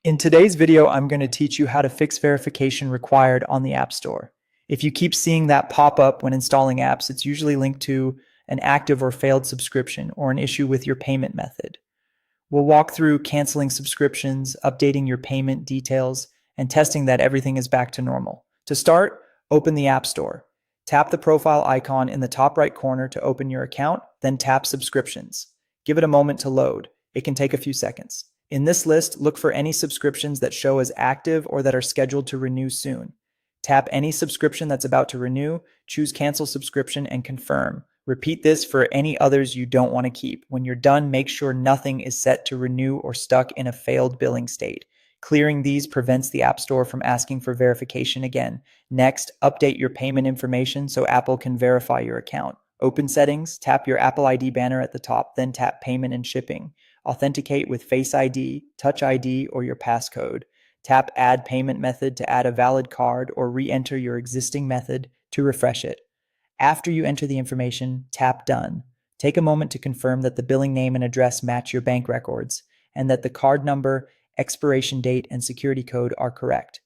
In today's video, I'm going to teach you how to fix verification required on the App Store. If you keep seeing that pop up when installing apps, it's usually linked to an active or failed subscription or an issue with your payment method. We'll walk through canceling subscriptions, updating your payment details, and testing that everything is back to normal. To start, open the App Store. Tap the profile icon in the top right corner to open your account, then tap Subscriptions. Give it a moment to load. It can take a few seconds. In this list, look for any subscriptions that show as active or that are scheduled to renew soon. Tap any subscription that's about to renew, choose Cancel Subscription, and confirm. Repeat this for any others you don't want to keep. When you're done, make sure nothing is set to renew or stuck in a failed billing state. Clearing these prevents the App Store from asking for verification again. Next, update your payment information so Apple can verify your account. Open Settings, tap your Apple ID banner at the top, then tap Payment and Shipping. Authenticate with Face ID, Touch ID, or your passcode. Tap Add Payment Method to add a valid card or re-enter your existing method to refresh it. After you enter the information, tap Done. Take a moment to confirm that the billing name and address match your bank records and that the card number, expiration date, and security code are correct.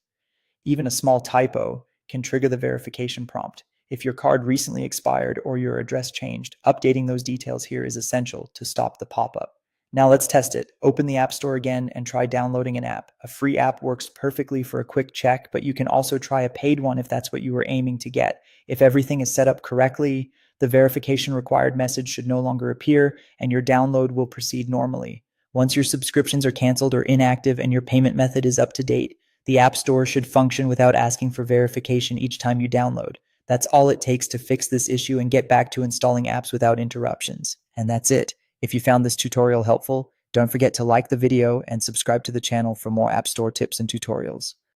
Even a small typo can trigger the verification prompt. If your card recently expired or your address changed, updating those details here is essential to stop the pop-up. Now let's test it. Open the App Store again and try downloading an app. A free app works perfectly for a quick check, but you can also try a paid one if that's what you were aiming to get. If everything is set up correctly, the verification required message should no longer appear and your download will proceed normally. Once your subscriptions are canceled or inactive and your payment method is up to date, the App Store should function without asking for verification each time you download. That's all it takes to fix this issue and get back to installing apps without interruptions. And that's it. If you found this tutorial helpful, don't forget to like the video and subscribe to the channel for more App Store tips and tutorials.